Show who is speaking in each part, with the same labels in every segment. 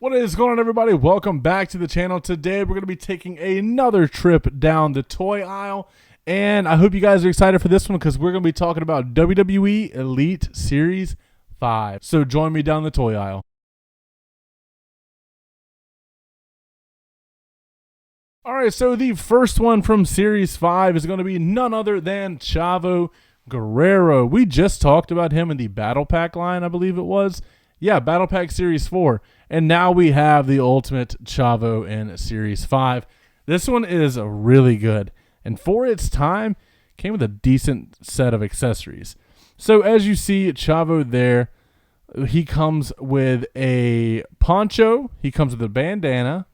Speaker 1: What is going on, everybody? Welcome back to the channel. Today we're going to be taking another trip down the toy aisle, and I hope you guys are excited for this one because we're going to be talking about WWE Elite Series 5. So join me down the toy aisle. Alright, so the first one from Series 5 is going to be none other than Chavo Guerrero. We just talked about him in the Battle Pack line, I believe it was. Yeah, Battle Pack Series 4. And now we have the Ultimate Chavo in Series 5. This one is really good. And for its time, came with a decent set of accessories. So as you see Chavo there, he comes with a poncho. He comes with a bandana.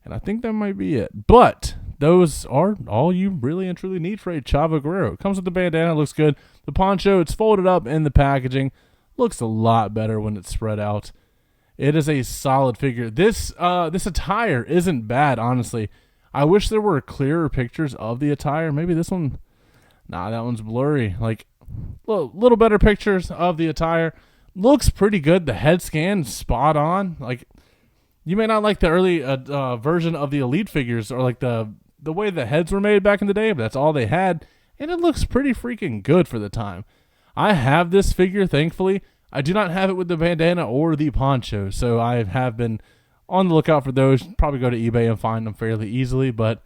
Speaker 1: And I think that might be it. But those are all you really and truly need for a Chavo Guerrero. It comes with the bandana. Looks good. The poncho, it's folded up in the packaging. Looks a lot better when it's spread out. It is a solid figure. This attire isn't bad, honestly. I wish there were clearer pictures of the attire. Maybe this one, nah, that one's blurry. Like, little better pictures of the attire. Looks pretty good. The head scan, spot on. Like, you may not like the early version of the Elite figures or like the way the heads were made back in the day, but that's all they had. And it looks pretty freaking good for the time. I have this figure, thankfully. I do not have it with the bandana or the poncho, so I have been on the lookout for those. Probably go to eBay and find them fairly easily, but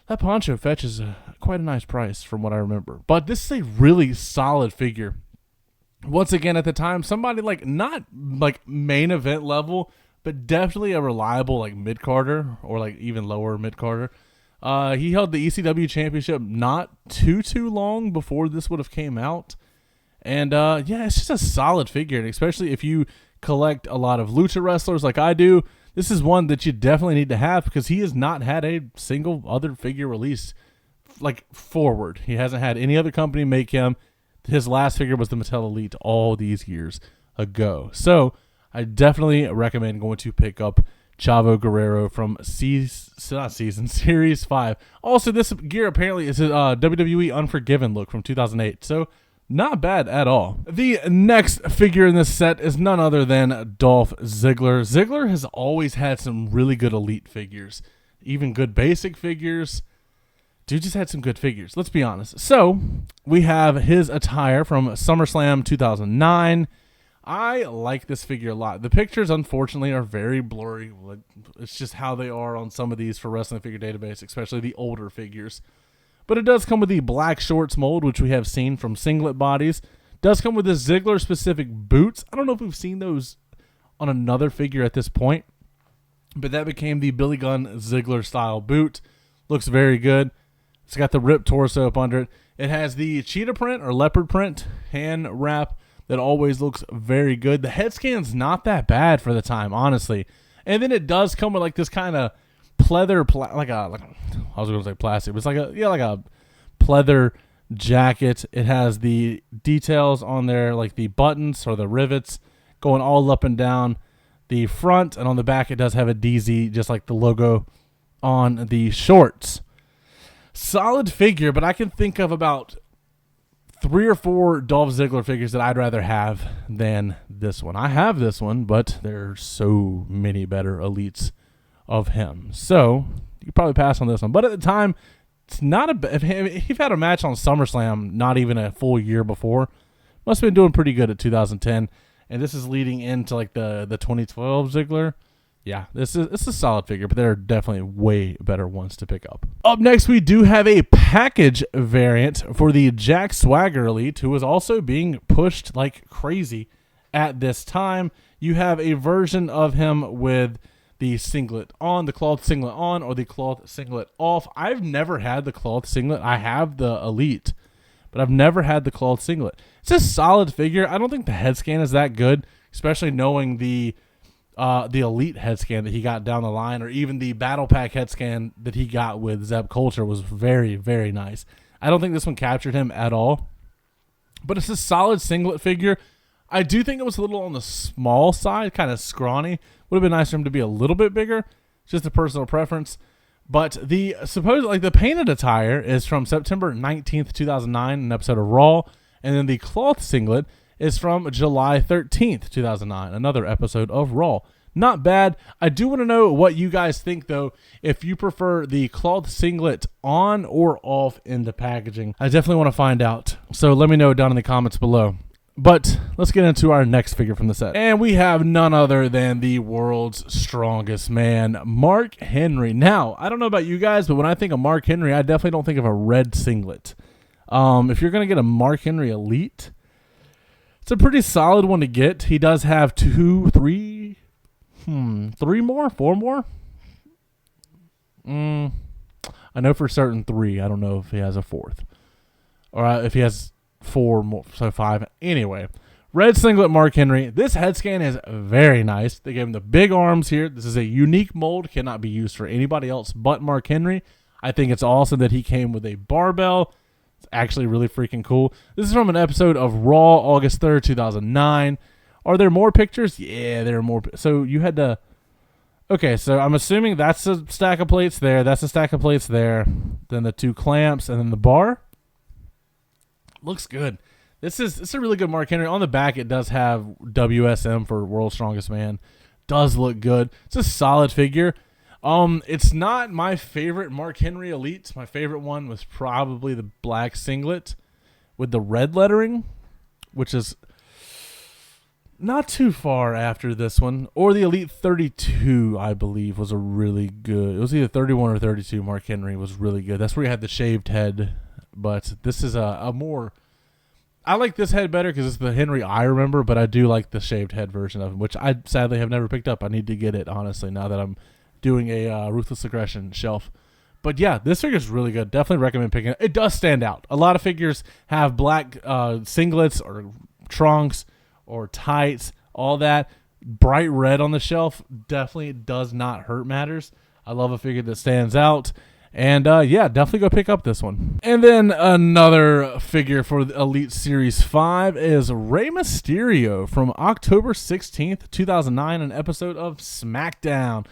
Speaker 1: that poncho fetches quite a nice price from what I remember. But this is a really solid figure. Once again, at the time, somebody like not like main event level, but definitely a reliable like mid-carder or like even lower mid-carder. He held the ECW championship not too long before this would have came out. And, yeah, it's just a solid figure, and especially if you collect a lot of lucha wrestlers like I do, this is one that you definitely need to have because he has not had a single other figure released, like, forward. He hasn't had any other company make him. His last figure was the Mattel Elite all these years ago. So, I definitely recommend going to pick up Chavo Guerrero from Series 5. Also, this gear apparently is a WWE Unforgiven look from 2008, so not bad at all. The next figure in this set is none other than Dolph Ziggler. Ziggler has always had some really good Elite figures, even good basic figures. Dude just had some good figures, let's be honest. So, we have his attire from SummerSlam 2009. I like this figure a lot. The pictures, unfortunately, are very blurry. It's just how they are on some of these for Wrestling Figure Database, especially the older figures. But it does come with the black shorts mold, which we have seen from singlet bodies. Does come with the Ziggler-specific boots. I don't know if we've seen those on another figure at this point. But that became the Billy Gunn Ziggler-style boot. Looks very good. It's got the ripped torso up under it. It has the cheetah print or leopard print hand wrap that always looks very good. The head scan's not that bad for the time, honestly. And then it does come with like this kind of pleather, I was going to say plastic, but it's like a pleather jacket. It has the details on there, like the buttons or the rivets going all up and down the front, and on the back it does have a DZ, just like the logo on the shorts. Solid figure, but I can think of about 3 or 4 Dolph Ziggler figures that I'd rather have than this one. I have this one, but there are so many better Elites of him. So you could probably pass on this one. But at the time, it's not if he had a match on SummerSlam not even a full year before, must have been doing pretty good at 2010. And this is leading into like the 2012 Ziggler. Yeah, it's a solid figure, but there are definitely way better ones to pick up. Up next, we do have a package variant for the Jack Swagger Elite, who is also being pushed like crazy at this time. You have a version of him with the singlet on, the cloth singlet on, or the cloth singlet off. I've never had the cloth singlet. I have the Elite, but I've never had the cloth singlet. It's a solid figure. I don't think the head scan is that good, especially knowing the Elite head scan that he got down the line, or even the Battle Pack head scan that he got with Zeb Culture was very, very nice. I don't think this one captured him at all, but it's a solid singlet figure. I do think it was a little on the small side, kind of scrawny. Would have been nice for him to be a little bit bigger. Just a personal preference. But the painted attire is from September 19th, 2009, an episode of Raw. And then the cloth singlet is from July 13th, 2009, another episode of Raw. Not bad. I do want to know what you guys think, though, if you prefer the cloth singlet on or off in the packaging. I definitely want to find out. So let me know down in the comments below. But let's get into our next figure from the set. And we have none other than the world's strongest man, Mark Henry. Now, I don't know about you guys, but when I think of Mark Henry, I definitely don't think of a red singlet. If you're going to get a Mark Henry Elite, it's a pretty solid one to get. He does have 4 more? I know for certain 3. I don't know if he has a 4th. Or if he has 4 more, so 5. Anyway, red singlet Mark Henry. This head scan is very nice. They gave him the big arms here. This is a unique mold. Cannot be used for anybody else but Mark Henry. I think it's awesome that he came with a barbell. It's actually really freaking cool. This is from an episode of Raw, August 3rd, 2009. Are there more pictures? Yeah, there are more. So you had to... Okay, so I'm assuming that's a stack of plates there. That's a stack of plates there. Then the 2 clamps and then the bar. Looks good. This is a really good Mark Henry. On the back, it does have WSM for World's Strongest Man. Does look good. It's a solid figure. It's not my favorite Mark Henry Elite. My favorite one was probably the black singlet with the red lettering, which is not too far after this one. Or the Elite 32, I believe, was a really good. It was either 31 or 32. Mark Henry was really good. That's where you had the shaved head. But this is a more... I like this head better because it's the Henry I remember, but I do like the shaved head version of him, which I sadly have never picked up. I need to get it, honestly, now that I'm doing a Ruthless Aggression shelf. But yeah, this figure is really good. Definitely recommend picking it. It does stand out. A lot of figures have black singlets or trunks or tights, all that. Bright red on the shelf definitely does not hurt matters. I love a figure that stands out. And yeah, definitely go pick up this one. And then another figure for the Elite Series 5 is Rey Mysterio from October 16th, 2009, an episode of SmackDown.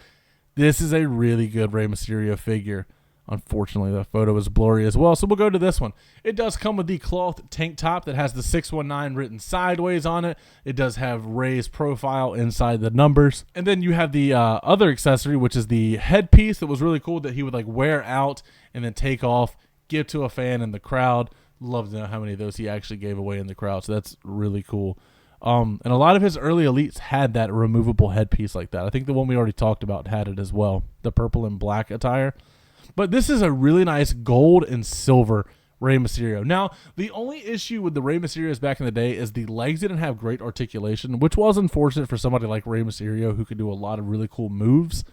Speaker 1: This is a really good Rey Mysterio figure. Unfortunately, the photo is blurry as well, so we'll go to this one. It does come with the cloth tank top that has the 619 written sideways on it. It does have Rey's profile inside the numbers. And then you have the other accessory, which is the headpiece that was really cool that he would like wear out and then take off, give to a fan in the crowd. Love to know how many of those he actually gave away in the crowd, so that's really cool. And a lot of his early Elites had that removable headpiece like that. I think the one we already talked about had it as well, the purple and black attire. But this is a really nice gold and silver Rey Mysterio. Now, the only issue with the Rey Mysterios back in the day is the legs didn't have great articulation, which was unfortunate for somebody like Rey Mysterio who could do a lot of really cool moves.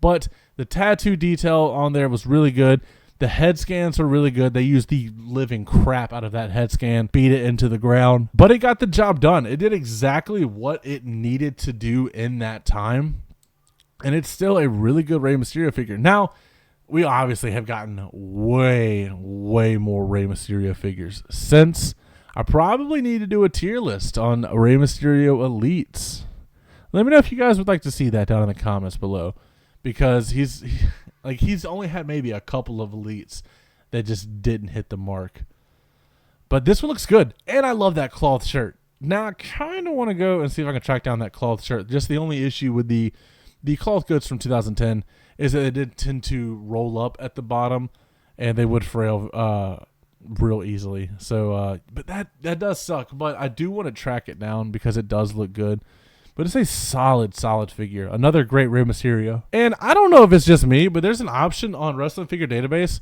Speaker 1: But the tattoo detail on there was really good. The head scans were really good. They used the living crap out of that head scan, beat it into the ground. But it got the job done. It did exactly what it needed to do in that time. And it's still a really good Rey Mysterio figure. Now, we obviously have gotten way, way more Rey Mysterio figures since. I probably need to do a tier list on Rey Mysterio Elites. Let me know if you guys would like to see that down in the comments below. Because he's only had maybe a couple of Elites that just didn't hit the mark. But this one looks good. And I love that cloth shirt. Now, I kind of want to go and see if I can track down that cloth shirt. Just the only issue with the cloth goods from 2010 is that they did tend to roll up at the bottom, and they would frail real easily. So, but that does suck. But I do want to track it down because it does look good. But it's a solid figure. Another great Rey Mysterio. And I don't know if it's just me, but there's an option on Wrestling Figure Database.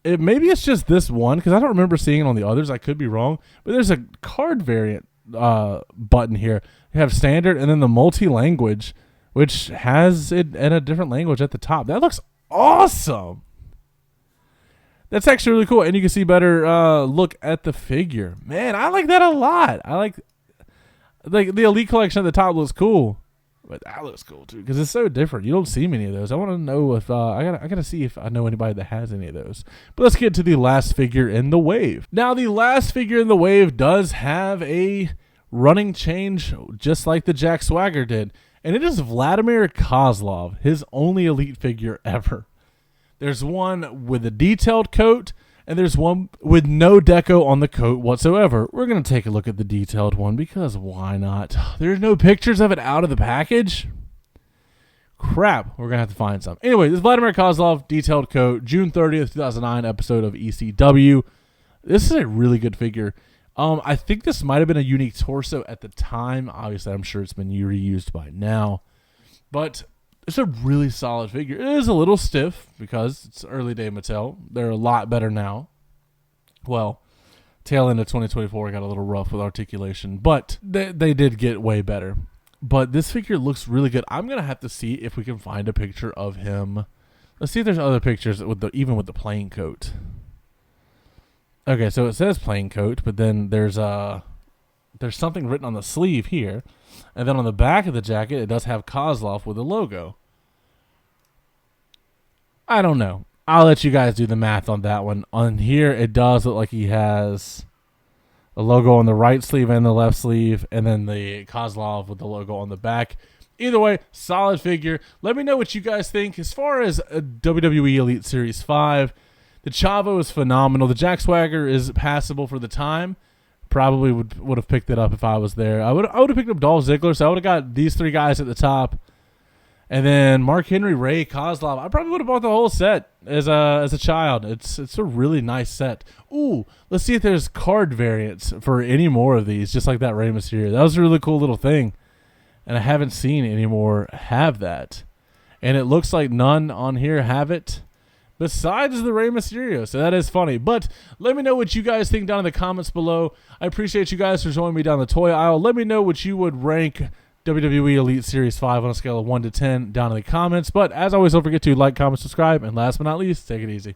Speaker 1: Maybe it's just this one, because I don't remember seeing it on the others. I could be wrong. But there's a card variant button here. You have standard and then the multi-language, which has it in a different language at the top. That looks awesome. That's actually really cool. And you can see better look at the figure. Man, I like that a lot. I like the Elite Collection at the top looks cool. But that looks cool too, because it's so different. You don't see many of those. I want to know if I gotta see if I know anybody that has any of those. But let's get to the last figure in the wave. Now, the last figure in the wave does have a running change, just like the Jack Swagger did. And it is Vladimir Kozlov, his only Elite figure ever. There's one with a detailed coat, and there's one with no deco on the coat whatsoever. We're going to take a look at the detailed one, because why not? There's no pictures of it out of the package. Crap, we're going to have to find some. Anyway, this is Vladimir Kozlov detailed coat, June 30th, 2009 episode of ECW. This is a really good figure. I think this might have been a unique torso at the time. Obviously, I'm sure it's been reused by now. But it's a really solid figure. It is a little stiff because it's early day Mattel. They're a lot better now. Well, tail end of 2024 got a little rough with articulation, but they did get way better. But this figure looks really good. I'm going to have to see if we can find a picture of him. Let's see if there's other pictures with even with the plain coat. Okay, so it says plain coat, but then there's something written on the sleeve here. And then on the back of the jacket, it does have Kozlov with a logo. I don't know. I'll let you guys do the math on that one. On here, it does look like he has a logo on the right sleeve and the left sleeve, and then the Kozlov with the logo on the back. Either way, solid figure. Let me know what you guys think. As far as WWE Elite Series 5, the Chavo is phenomenal. The Jack Swagger is passable for the time. Probably would have picked it up if I was there. I would have picked up Dolph Ziggler, so I would have got these three guys at the top. And then Mark Henry, Ray, Kozlov. I probably would have bought the whole set as a child. It's a really nice set. Ooh, let's see if there's card variants for any more of these, just like that Rey Mysterio. That was a really cool little thing. And I haven't seen any more have that. And it looks like none on here have it besides the Rey Mysterio. So that is funny. But let me know what you guys think down in the comments below. I appreciate you guys for joining me down the toy aisle. Let me know what you would rank WWE Elite Series 5 on a scale of 1 to 10 down in the comments. But as always, don't forget to like, comment, subscribe, and last but not least, take it easy.